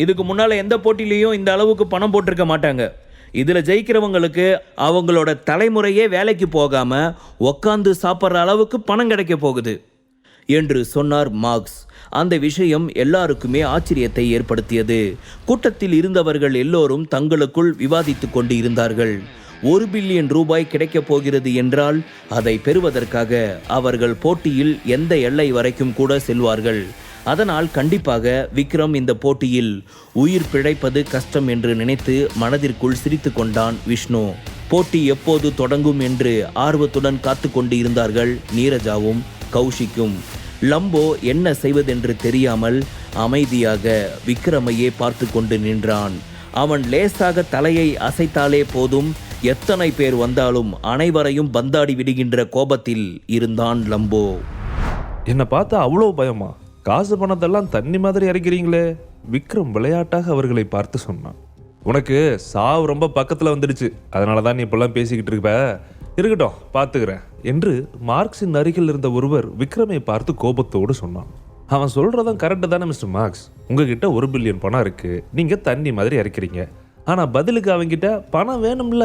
இதுக்கு முன்னால் எந்த போட்டியிலையும் இந்த அளவுக்கு பணம் போட்டிருக்க மாட்டாங்க. இதில் ஜெயிக்கிறவங்களுக்கு அவங்களோட தலைமுறையே வேலைக்கு போகாமல் உக்காந்து சாப்பிட்ற அளவுக்கு பணம் கிடைக்க போகுது என்று சொன்னார் மார்க்ஸ். அந்த விஷயம் எல்லாருக்குமே ஆச்சரியத்தை ஏற்படுத்தியது. கூட்டத்தில் இருந்தவர்கள் எல்லோரும் தங்களுக்குள் விவாதித்து கொண்டு இருந்தார்கள். 1 பில்லியன் ரூபாய் கிடைக்கப் போகிறது என்றால் அதை பெறுவதற்காக அவர்கள் போட்டியில் எந்த எல்லை வரைக்கும் கூட செல்வார்கள். அதனால் கண்டிப்பாக விக்ரம் இந்த போட்டியில் உயிர் பிழைப்பது கஷ்டம் என்று நினைத்து மனதிற்குள் சிரித்து கொண்டான் விஷ்ணு. போட்டி எப்போது தொடங்கும் என்று ஆர்வத்துடன் காத்து கொண்டு இருந்தார்கள் நீரஜாவும் கௌஷிக்கும். லம்போ என்ன செய்வதென்று தெரியாமல் அமைதியாக விக்ரமையே பார்த்து கொண்டு நின்றான். அவன் லேசாக தலையை அசைத்தாலே போதும், எத்தனை பேர் வந்தாலும் அனைவரையும் பந்தாடி விடுகின்ற கோபத்தில் இருந்தான் லம்போ. என்னை பார்த்தா அவ்வளோ பயமா? காசு பணத்தெல்லாம் தண்ணி மாதிரி இறக்கிறீங்களே. விக்ரம் விளையாட்டாக அவர்களை பார்த்து சொன்னான். உனக்கு சாவு ரொம்ப பக்கத்தில் வந்துடுச்சு, அதனால தான் நீ இப்பெல்லாம் பேசிக்கிட்டு இருப்ப. இருக்கட்டும், பார்த்துக்கிறேன் என்று மார்க்ஸின் அருகில் இருந்த ஒருவர் விக்ரமை பார்த்து கோபத்தோடு சொன்னான். அவன் சொல்றதும் கரெக்டு தானே மிஸ்டர் மார்க்ஸ். உங்ககிட்ட 1 பில்லியன் பணம் இருக்கு, நீங்க தண்ணி மாதிரி இறக்கிறீங்க. ஆனா பதிலுக்கு அவங்கிட்ட பணம் வேணும்ல.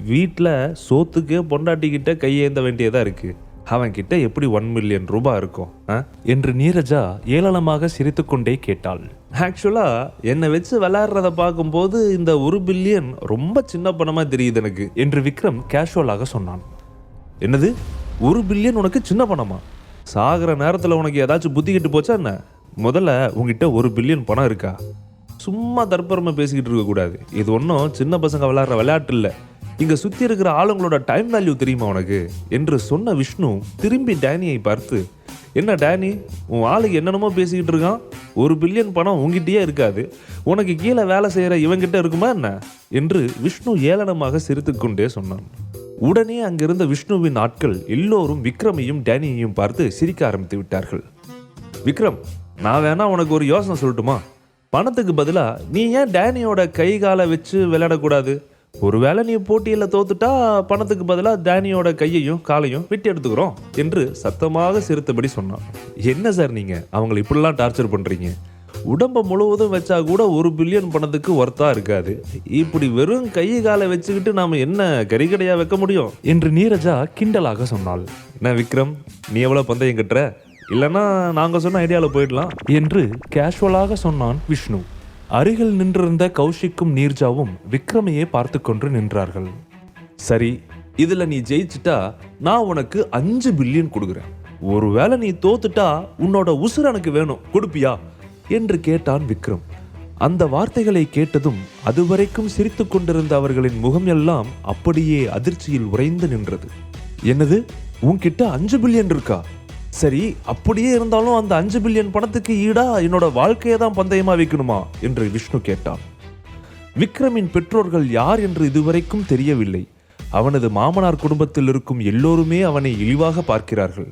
வீட்டில் சோத்துக்கு பொண்டாட்டிக்கிட்ட கையேந்த வேண்டியதா இருக்கு. அவன்கிட்ட எப்படி 1 மில்லியன் ரூபாய் இருக்கும் என்று நீரஜா ஏளனமாக சிரித்து கொண்டே கேட்டாள். ஆக்சுவலா என்னை வச்சு விளையாடுறத பார்க்கும்போது இந்த 1 பில்லியன் ரொம்ப சின்ன பணமா தெரியுது எனக்கு என்று விக்ரம் கேஷுவலாக சொன்னான். என்னது, 1 பில்லியன் உனக்கு சின்ன பணமா? சாகிற நேரத்தில் உனக்கு ஏதாச்சும் புத்திக்கிட்டு போச்சா என்ன? முதல்ல உங்ககிட்ட 1 பில்லியன் பணம் இருக்கா? சும்மா தற்பரமா பேசிக்கிட்டு இருக்கக்கூடாது. இது ஒன்றும் சின்ன பசங்க விளையாடுற விளையாட்டு இல்லை. இங்க சுத்தி இருக்கிற ஆளுங்களோட டைம் வேல்யூ தெரியுமா உனக்கு என்று சொன்ன விஷ்ணு திரும்பி டேனியை பார்த்து, என்ன டேனி, உன் ஆளுக்கு என்னென்னமோ பேசிக்கிட்டு இருக்கான். 1 பில்லியன் பணம் உங்ககிட்டயே இருக்காது, உனக்கு கீழே வேலை செய்யற இவங்கிட்ட இருக்குமா என்ன என்று விஷ்ணு ஏளனமாக சிரித்து கொண்டே சொன்னான். உடனே அங்கிருந்த விஷ்ணுவின் ஆட்கள் எல்லோரும் விக்ரமையும் டேனியையும் பார்த்து சிரிக்க ஆரம்பித்து விட்டார்கள். விக்ரம், நான் வேணா உனக்கு ஒரு யோசனை சொல்லட்டுமா? பணத்துக்கு பதிலா நீ ஏன் டேனியோட கை காலை வச்சு விளையாடக்கூடாது? ஒருவேளை நீ போட்டியில் தோத்துட்டா பணத்துக்கு பதிலாக டேனியோட கையையும் காலையும் விட்டு எடுத்துக்கிறோம் என்று சத்தமாக சிரித்தபடி சொன்னான். என்ன சார் நீங்க அவங்களை இப்படிலாம் டார்ச்சர் பண்றீங்க? உடம்பை முழுவதும் வச்சா கூட 1 பில்லியன் பணத்துக்கு ஒர்த்தா இருக்காது. இப்படி வெறும் கை காலை வச்சுக்கிட்டு நாம என்ன கறிக்கடையா வைக்க முடியும் என்று நீரஜா கிண்டலாக சொன்னாள். என்ன விக்ரம், நீ எவ்வளவு பந்தயம் கட்டுற? இல்லைன்னா நாங்க சொன்ன ஐடியாவில் போயிடலாம் என்று கேஷுவலாக சொன்னான் விஷ்ணு. அருகில் நின்றிருந்த கௌஷிக்கும் நீர்ஜாவும் விக்ரமையே பார்த்து கொண்டு நின்றார்கள். சரி, இதுல நீ ஜெயிச்சுட்டா நான் உனக்கு 5 பில்லியன் கொடுக்குறேன். ஒருவேளை நீ தோத்துட்டா உன்னோட உசுர் எனக்கு வேணும், கொடுப்பியா என்று கேட்டான் விக்ரம். அந்த வார்த்தைகளை கேட்டதும் அதுவரைக்கும் சிரித்து கொண்டிருந்த அவர்களின் முகம் எல்லாம் அப்படியே அதிர்ச்சியில் உறைந்து நின்றது. என்னது, உன்கிட்ட 5 பில்லியன் இருக்கா? சரி, அப்படியே இருந்தாலும் அந்த 5 பில்லியன் பணத்துக்கு ஈடா என்னோட வாழ்க்கையை தான் பந்தயமா வைக்கணுமா என்று விஷ்ணு கேட்டான். விக்ரமின் பெற்றோர்கள் யார் என்று இதுவரைக்கும் தெரியவில்லை. அவனது மாமனார் குடும்பத்தில் இருக்கும் எல்லோருமே அவனை இழிவாக பார்க்கிறார்கள்.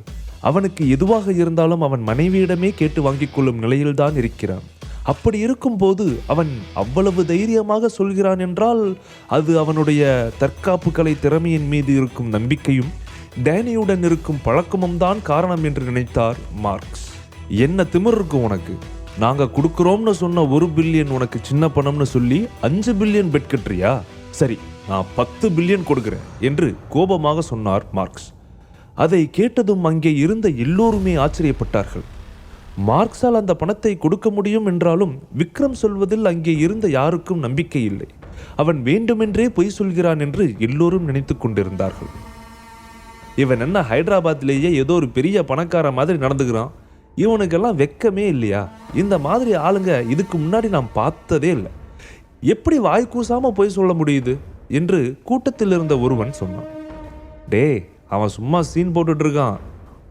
அவனுக்கு எதுவாக இருந்தாலும் அவன் மனைவியிடமே கேட்டு வாங்கிக் கொள்ளும் நிலையில்தான் இருக்கிறான். அப்படி இருக்கும் போது அவன் அவ்வளவு தைரியமாக சொல்கிறான் என்றால் அது அவனுடைய தற்காப்பு கலை திறமையின் மீது இருக்கும் நம்பிக்கையும் டேனியுடன் இருக்கும் பழக்கமும் தான் காரணம் என்று நினைத்தார் மார்க்ஸ். என்ன திமிர் இருக்கும் உனக்கு? நாங்க கொடுக்கிறோம்னு சொன்ன 1 பில்லியன் உனக்கு சின்ன பணம்னு சொல்லி 5 பில்லியன் பெட் கட்டுறியா? சரி, நான் 10 பில்லியன் கொடுக்கிறேன் என்று கோபமாக சொன்னார் மார்க்ஸ். அதை கேட்டதும் அங்கே இருந்த எல்லோருமே ஆச்சரியப்பட்டார்கள். மார்க்ஸால் அந்த பணத்தை கொடுக்க முடியும் என்றாலும் விக்ரம் சொல்வதில் அங்கே இருந்த யாருக்கும் நம்பிக்கை இல்லை. அவன் வேண்டுமென்றே பொய் சொல்கிறான் என்று எல்லோரும் நினைத்து கொண்டிருந்தார்கள். இவன் என்ன ஹைதராபாத்லேயே ஏதோ ஒரு பெரிய பணக்கார மாதிரி நடந்துக்கிறான், இவனுக்கெல்லாம் வெக்கமே இல்லையா? இந்த மாதிரி ஆளுங்க இதுக்கு முன்னாடி நான் பார்த்ததே இல்லை. எப்படி வாய் கூசாம போய் சொல்ல முடியுது என்று கூட்டத்தில் இருந்த ஒருவன் சொன்னான். டே, அவன் சும்மா சீன் போட்டுட்டு இருக்கான்.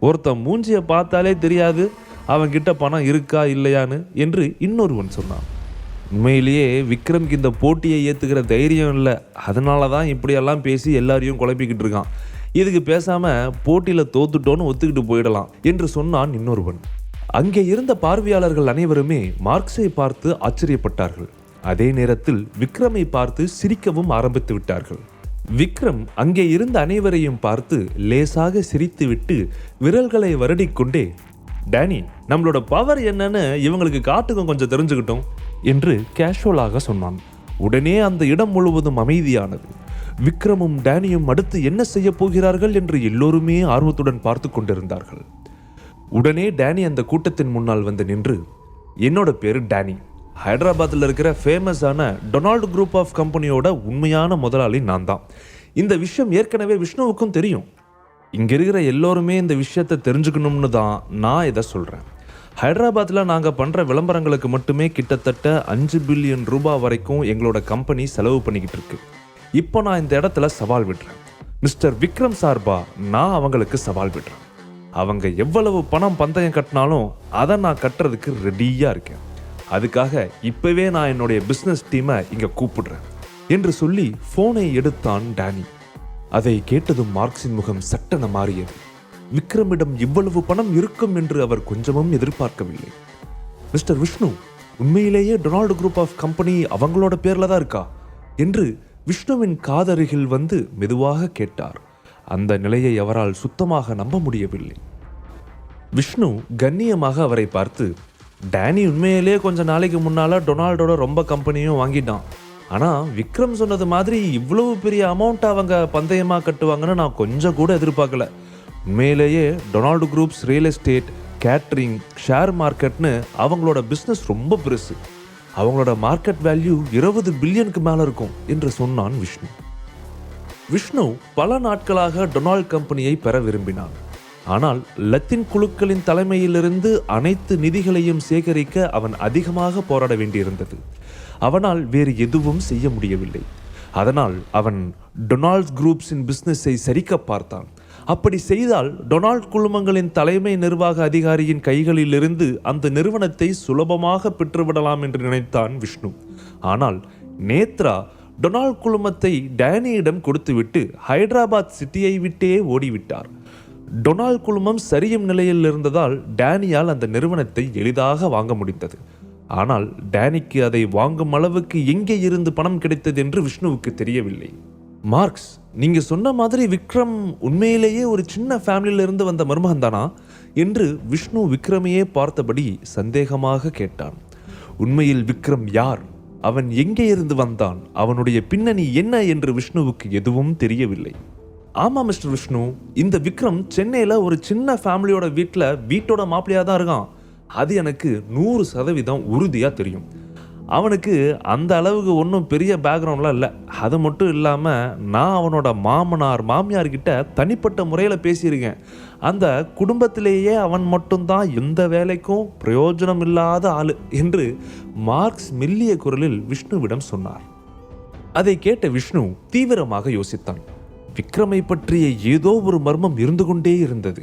ஒருத்தன் மூஞ்சியை பார்த்தாலே தெரியாது அவன்கிட்ட பணம் இருக்கா இல்லையான்னு என்று இன்னொருவன் சொன்னான். உண்மையிலேயே விக்ரம்க்கு இந்த போட்டியை ஏற்றுக்கிற தைரியம் இல்லை, அதனால தான் இப்படியெல்லாம் பேசி எல்லாரையும் குழப்பிக்கிட்டு இருக்கான். இதுக்கு பேசாம போட்டியில தோத்துட்டோன்னு ஒத்துக்கிட்டு போயிடலாம் என்று சொன்னான் இன்னொருவன். அங்கே இருந்த பார்வையாளர்கள் அனைவருமே மார்க்ஸை பார்த்து ஆச்சரியப்பட்டார்கள். அதே நேரத்தில் விக்ரமை பார்த்து சிரிக்கவும் ஆரம்பித்து விட்டார்கள். விக்ரம் அங்கே இருந்த அனைவரையும் பார்த்து லேசாக சிரித்துவிட்டு விரல்களை வருடிக்கொண்டே, டேனி, நம்மளோட பவர் என்னன்னு இவங்களுக்கு காட்டுக்கும் கொஞ்சம் தெரிஞ்சுக்கிட்டோம். என்று கேஷுவலாக சொன்னான். உடனே அந்த இடம் முழுவதும் அமைதியானது. விக்ரமும் டேனியும் அடுத்து என்ன செய்ய போகிறார்கள் என்று எல்லோருமே ஆர்வத்துடன் பார்த்து கொண்டிருந்தார்கள். உடனே டேனி அந்த கூட்டத்தின் முன்னால் வந்து நின்று, என்னோட பேரு டேனி, ஹைதராபாத்தில் இருக்கிற ஃபேமஸான டொனால்டு குரூப் ஆஃப் கம்பெனியோட உண்மையான முதலாளி நான் தான். இந்த விஷயம் ஏற்கனவே விஷ்ணுவுக்கும் தெரியும். இங்கே இருக்கிற எல்லோருமே இந்த விஷயத்தை தெரிஞ்சுக்கணும்னு தான் நான் இதை சொல்கிறேன். ஹைதராபாத்தில் நாங்கள் பண்ணுற விளம்பரங்களுக்கு மட்டுமே கிட்டத்தட்ட 5 பில்லியன் ரூபாய் வரைக்கும் எங்களோட கம்பெனி செலவு பண்ணிக்கிட்டு இருக்கு. இப்போ நான் இந்த இடத்துல சவால் விடுறேன். மிஸ்டர் விக்ரம் சார்பா நான் அவங்களுக்கு சவால் விடுறேன். அவங்க எவ்வளவு பணம் பந்தயம் கட்டினாலும் அதை நான் கட்டுறதுக்கு ரெடியாக இருக்கேன். அதுக்காக இப்போவே நான் என்னுடைய பிஸ்னஸ் டீமை இங்கே கூப்பிடுறேன் என்று சொல்லி ஃபோனை எடுத்தான் டேனி. அதை கேட்டதும் மார்க்ஸின் முகம் சட்டென மாறியது. விக்ரமிடம் இவ்வளவு பணம் இருக்கும் என்று அவர் கொஞ்சமும் எதிர்பார்க்கவில்லை. மிஸ்டர் விஷ்ணு, உண்மையிலேயே டொனால்டு குரூப் ஆஃப் கம்பெனி அவங்களோட பேர்ல தான் இருக்கா என்று விஷ்ணுவின் காதருகில் வந்து மெதுவாக கேட்டார். அந்த நிலையை அவரால் சுத்தமாக நம்ப முடியவில்லை. விஷ்ணு கண்ணியமாக அவரை பார்த்து, டேனி உண்மையிலே கொஞ்ச நாளைக்கு முன்னால டொனால்டோட ரொம்ப கம்பெனியும் வாங்கிட்டான். ஆனால் விக்ரம் சொன்னது மாதிரி இவ்வளவு பெரிய அமௌண்ட் அவங்க பந்தயமாக கட்டுவாங்கன்னு நான் கொஞ்சம் கூட எதிர்பார்க்கல. உண்மையிலேயே Donald groups real estate, catering, share மார்க்கெட்னு அவங்களோட பிஸ்னஸ் ரொம்ப பெருசு. அவங்களோட மார்க்கெட் வேல்யூ 20 பில்லியனுக்கு மேலே இருக்கும் என்று சொன்னான் விஷ்ணு. விஷ்ணு பல நாட்களாக டொனால்ட் கம்பெனியை பெற விரும்பினான். ஆனால் லத்தீன் குழுக்களின் தலைமையிலிருந்து அனைத்து நிதிகளையும் சேகரிக்க அவன் அதிகமாக போராட வேண்டியிருந்தது. அவனால் வேறு எதுவும் செய்ய முடியவில்லை. அதனால் அவன் டொனால்ட் குரூப்ஸின் பிஸ்னஸை சரிக்க பார்த்தான். அப்படி செய்தால் டொனால்ட் குழுமங்களின் தலைமை நிர்வாக அதிகாரியின் கைகளிலிருந்து அந்த நிறுவனத்தை சுலபமாக பெற்றுவிடலாம் என்று நினைத்தான் விஷ்ணு. ஆனால் நேத்ரா டொனால்ட் குழுமத்தை டேனியிடம் கொடுத்துவிட்டு ஹைதராபாத் சிட்டியை விட்டே ஓடிவிட்டார். டொனால்ட் குழுமம் சரியும் நிலையில் இருந்ததால் டேனியால் அந்த நிறுவனத்தை எளிதாக வாங்க முடிந்தது. ஆனால் டேனிக்கு அதை வாங்கும் அளவுக்கு எங்கே இருந்து பணம் கிடைத்தது என்று விஷ்ணுவுக்கு தெரியவில்லை. மார்க்ஸ், நீங்க சொன்ன மாதிரி விக்ரம் உண்மையிலேயே ஒரு சின்ன ஃபேமிலியில இருந்து வந்த மருமகன் தானா என்று விஷ்ணு விக்ரமையே பார்த்தபடி சந்தேகமாக கேட்டான். உண்மையில் விக்ரம் யார், அவன் எங்கே இருந்து வந்தான், அவனுடைய பின்னணி என்ன என்று விஷ்ணுவுக்கு எதுவும் தெரியவில்லை. ஆமா மிஸ்டர் விஷ்ணு, இந்த விக்ரம் சென்னையில ஒரு சின்ன ஃபேமிலியோட வீட்டோட மாப்பிள்ளையா தான் இருக்கான். அது எனக்கு 100% உறுதியா தெரியும். அவனுக்கு அந்த அளவுக்கு ஒன்றும் பெரிய பேக்ரவுண்ட்லாம் இல்லை. அது மட்டும் இல்லாமல் நான் அவனோட மாமனார் மாமியார்கிட்ட தனிப்பட்ட முறையில் பேசியிருக்கேன். அந்த குடும்பத்திலேயே அவன் மட்டும்தான் எந்த வேலைக்கும் பிரயோஜனம் இல்லாத ஆள் என்று மார்க்ஸ் மெல்லிய குரலில் விஷ்ணுவிடம் சொன்னார். அதை கேட்ட விஷ்ணு தீவிரமாக யோசித்தான். விக்ரமை பற்றிய ஏதோ ஒரு மர்மம் இருந்து கொண்டே இருந்தது.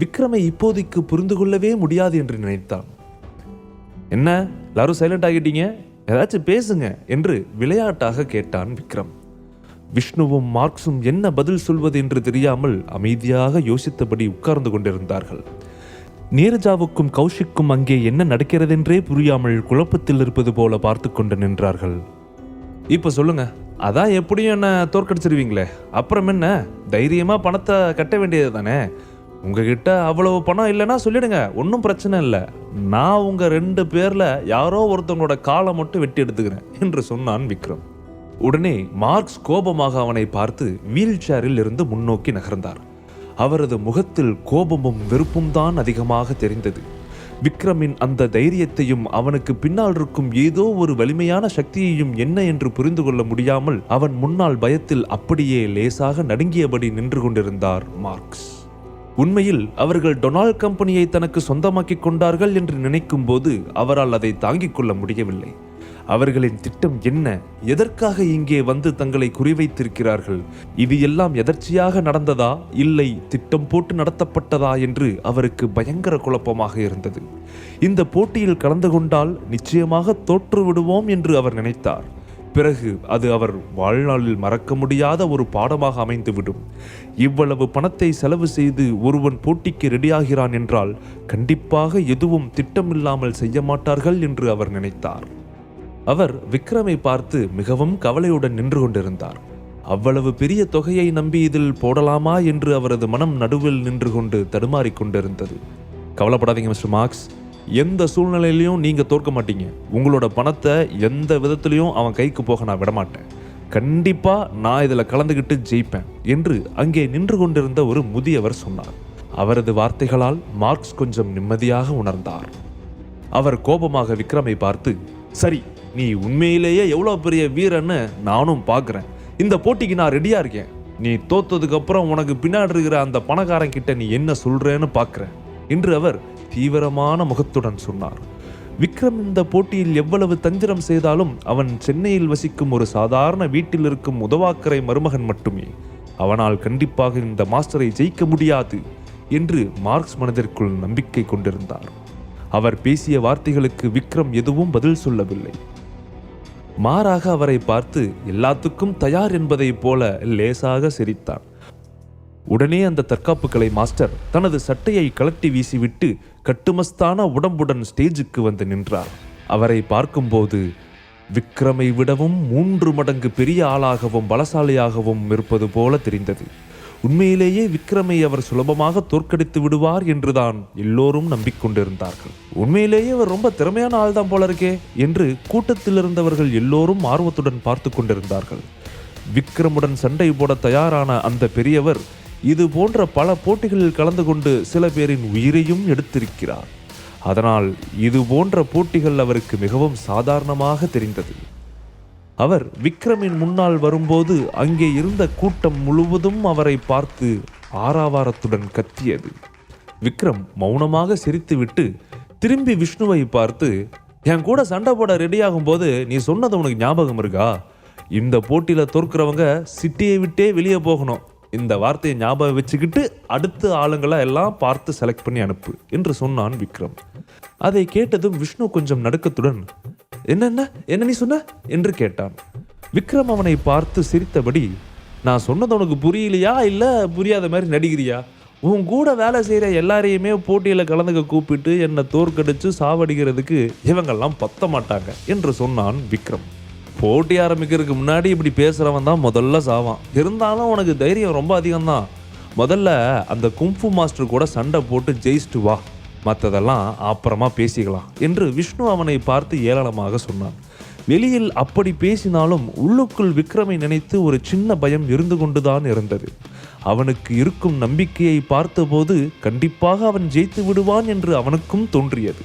விக்ரமை இப்போதைக்கு புரிந்து கொள்ளவே முடியாது என்று நினைத்தான். என்ன எல்லாரும் சைலண்ட் ஆகிட்டீங்க, ஏதாச்சும் பேசுங்க என்று விளையாட்டாக கேட்டான் விக்ரம். விஷ்ணுவும் மார்க்ஸும் என்ன பதில் சொல்வது என்று தெரியாமல் அமைதியாக யோசித்தபடி உட்கார்ந்து கொண்டிருந்தார்கள். நீரஜாவுக்கும் கௌஷிக்கும் அங்கே என்ன நடக்கிறதென்றே புரியாமல் குழப்பத்தில் இருப்பது போல பார்த்து கொண்டு நின்றார்கள். இப்போ சொல்லுங்க, அதான் எப்படியும் என்ன தோற்கடிச்சிருவீங்களே, அப்புறம் என்ன தைரியமா பணத்தை கட்ட வேண்டியது தானே. உங்ககிட்ட அவ்வளவு பணம் இல்லைன்னா சொல்லிடுங்க, ஒன்றும் பிரச்சனை இல்லை. நான் உங்க 2 பேர்ல யாரோ ஒருத்தவங்களோட காலை மட்டும் வெட்டி எடுத்துக்கிறேன் என்று சொன்னான் விக்ரம். உடனே மார்க்ஸ் கோபமாக அவனை பார்த்து வீல் சேரில் இருந்து முன்னோக்கி நகர்ந்தார். அவரது முகத்தில் கோபமும் வெறுப்பும் தான் அதிகமாக தெரிந்தது. விக்ரமின் அந்த தைரியத்தையும் அவனுக்கு பின்னால் இருக்கும் ஏதோ ஒரு வலிமையான சக்தியையும் என்ன என்று புரிந்து கொள்ள முடியாமல் அவன் முன்னால் பயத்தில் அப்படியே லேசாக நடுங்கியபடி நின்று கொண்டிருந்தார் மார்க்ஸ். உண்மையில் அவர்கள் டொனால்ட் கம்பெனியை தனக்கு சொந்தமாக்கிக் கொண்டார்கள் என்று நினைக்கும் போது அவரால் அதை தாங்கிக் கொள்ள முடியவில்லை. அவர்களின் திட்டம் என்ன, எதற்காக இங்கே வந்து தங்களை குறிவைத்திருக்கிறார்கள், இது எல்லாம் எதர்ச்சியாக நடந்ததா இல்லை திட்டம் போட்டு நடத்தப்பட்டதா என்று அவருக்கு பயங்கர குழப்பமாக இருந்தது. இந்த போட்டியில் கலந்து கொண்டால் நிச்சயமாக தோற்று விடுவோம் என்று அவர் நினைத்தார். பிறகு அது அவர் வாழ்நாளில் மறக்க முடியாத ஒரு பாடமாக அமைந்துவிடும். இவ்வளவு பணத்தை செலவு செய்து ஒருவன் போட்டிக்கு ரெடியாகிறான் என்றால் கண்டிப்பாக எதுவும் திட்டமில்லாமல் செய்ய மாட்டார்கள் என்று அவர் நினைத்தார். அவர் விக்ரமை பார்த்து மிகவும் கவலையுடன் நின்று கொண்டிருந்தார். அவ்வளவு பெரிய தொகையை நம்பி இதில் போடலாமா என்று அவரது மனம் நடுவில் நின்று கொண்டு தடுமாறிக் கொண்டிருந்தது. கவலைப்படாதீங்க மிஸ்டர் மார்க்ஸ், எந்த சூழ்நிலையிலையும் நீங்க தோற்க மாட்டீங்க. உங்களோட பணத்தை எந்த விதத்திலையும் அவன் கைக்கு போக நான் விடமாட்டேன். கண்டிப்பா நான் இதுல கலந்துகிட்டு ஜெயிப்பேன் என்று அங்கே நின்று கொண்டிருந்த ஒரு முதியவர் சொன்னார். அவரது வார்த்தைகளால் மார்க்ஸ் கொஞ்சம் நிம்மதியாக உணர்ந்தார். அவர் கோபமாக விக்ரமை பார்த்து, சரி, நீ உண்மையிலேயே எவ்வளவு பெரிய வீரன்னு நானும் பார்க்கிறேன். இந்த போட்டிக்கு நான் ரெடியா இருக்கேன். நீ தோத்ததுக்கு அப்புறம் உனக்கு பின்னாடி இருக்கிற அந்த பணக்காரன் கிட்ட நீ என்ன சொல்றேன்னு பார்க்கிறேன் என்று அவர் தீவிரமான முகத்துடன் சொன்னார். விக்ரம் இந்த போட்டியில் எவ்வளவு தந்திரம் செய்தாலும் அவன் சென்னையில் வசிக்கும் ஒரு சாதாரண வீட்டில் இருக்கும் உதவாக்கரை மருமகன் மட்டுமே. அவனால் கண்டிப்பாக இந்த மாஸ்டரை ஜெயிக்க முடியாது என்று மார்க்ஸ் மனதிற்குள் நம்பிக்கை கொண்டிருந்தார். அவர் பேசிய வார்த்தைகளுக்கு விக்ரம் எதுவும் பதில் சொல்லவில்லை. மாறாக அவரை பார்த்து எல்லாத்துக்கும் தயார் என்பதைப் போல லேசாக சிரித்தான். உடனே அந்த தற்காப்பு கலை மாஸ்டர் தனது சட்டையை கலட்டி வீசிவிட்டு கட்டுமஸ்தான உடம்புடன் ஸ்டேஜுக்கு வந்து நின்றார். அவரை பார்க்கும்போது விக்ரமை விடவும் 3 மடங்கு பெரிய ஆளாகவும் பலசாலியாகவும் இருப்பது போல தெரிந்தது. உண்மையிலேயே விக்ரமை அவர் சுலபமாக தோற்கடித்து விடுவார் என்றுதான் எல்லோரும் நம்பிக்கொண்டிருந்தார்கள். உண்மையிலேயே அவர் ரொம்ப திறமையான ஆள்தான் போல இருக்கே என்று கூட்டத்தில் இருந்தவர்கள் எல்லோரும் ஆர்வத்துடன் பார்த்து கொண்டிருந்தார்கள். விக்ரமுடன் சண்டை போட தயாரான அந்த பெரியவர் இது போன்ற பல போட்டிகளில் கலந்து கொண்டு சில பேரின் உயிரையும் எடுத்திருக்கிறார். அதனால் இது போன்ற போட்டிகள் அவருக்கு மிகவும் சாதாரணமாக தெரிந்தது. அவர் விக்ரமின் முன்னால் வரும்போது அங்கே இருந்த கூட்டம் முழுவதும் அவரை பார்த்து ஆரவாரத்துடன் கத்தியது. விக்ரம் மௌனமாக சிரித்துவிட்டு திரும்பி விஷ்ணுவை பார்த்து, என் கூட சண்டை போட ரெடியாகும் போது நீ சொன்னது உனக்கு ஞாபகம் இருக்கா? இந்த போட்டியில தோற்கிறவங்க சிட்டியை விட்டே வெளியே போகணும். இந்த வார்த்தையை ஞாபகம் வச்சுக்கிட்டு அடுத்த ஆளுங்களை எல்லாம் பார்த்து செலக்ட் பண்ணி அனுப்பு என்று சொன்னான் விக்ரம். அதை கேட்டதும் விஷ்ணு கொஞ்சம் நடுக்கத்துடன், என்ன நீ சொன்ன என்று கேட்டான். விக்ரம் அவனை பார்த்து சிரித்தபடி, நான் சொன்னது உனக்கு புரியலையா இல்ல புரியாத மாதிரி நடிக்கிறியா? உன் கூட வேலை செய்யற எல்லாரையுமே போட்டியில கலந்துக்க கூப்பிட்டு என்னை தோற்கடிச்சு சாவடிக்கிறதுக்கு இவங்கெல்லாம் பத்த மாட்டாங்க என்று சொன்னான் விக்ரம். போட்டி ஆரம்பிக்கிறதுக்கு முன்னாடி இப்படி பேசுறவன் தான் முதல்ல சாவான். இருந்தாலும் உனக்கு தைரியம் ரொம்ப அதிகம்தான். முதல்ல அந்த கும்ஃபு மாஸ்டர் கூட சண்டை போட்டு ஜெயிச்சுட்டு வா, மற்றதெல்லாம் அப்புறமா பேசிக்கலாம் என்று விஷ்ணு அவனை பார்த்து ஏளனமாக சொன்னான். வெளியில் அப்படி பேசினாலும் உள்ளுக்குள் விக்ரமை நினைத்து ஒரு சின்ன பயம் இருந்து கொண்டுதான் இருந்தது. அவனுக்கு இருக்கும் நம்பிக்கையை பார்த்தபோது கண்டிப்பாக அவன் ஜெயித்து விடுவான் என்று அவனுக்கும் தோன்றியது.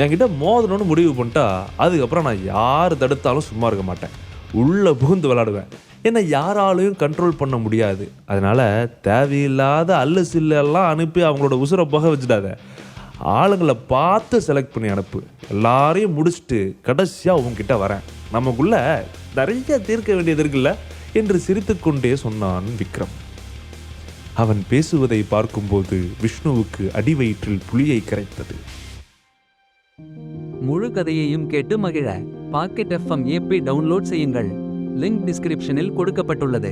என்கிட்ட மோதணும்னு முடிவு பண்ணிட்டா அதுக்கப்புறம் நான் யார் தடுத்தாலும் சும்மா இருக்க மாட்டேன். உள்ள புகுந்து விளையாடுவேன். என்னை யாராலையும் கண்ட்ரோல் பண்ண முடியாது. அதனால தேவையில்லாத அல்லு சில்லெல்லாம் அனுப்பி அவங்களோட உசுரை போக வச்சுடாத. ஆளுங்களை பார்த்து செலக்ட் பண்ணி அனுப்பு. எல்லாரையும் முடிச்சுட்டு கடைசியாக உங்ககிட்ட வரேன். நமக்குள்ள நிறைய தீர்க்க வேண்டியது இருக்குல்ல என்று சிரித்துக்கொண்டே சொன்னான் விக்ரம். அவன் பேசுவதை பார்க்கும்போது விஷ்ணுவுக்கு அடிவயிற்றில் புலியை கரைத்தது. முழு கதையையும் கேட்டு மகிழ பாக்கெட் FM ஆப்பை டவுன்லோட் செய்யுங்கள். லிங்க் டிஸ்கிரிப்ஷனில் கொடுக்கப்பட்டுள்ளது.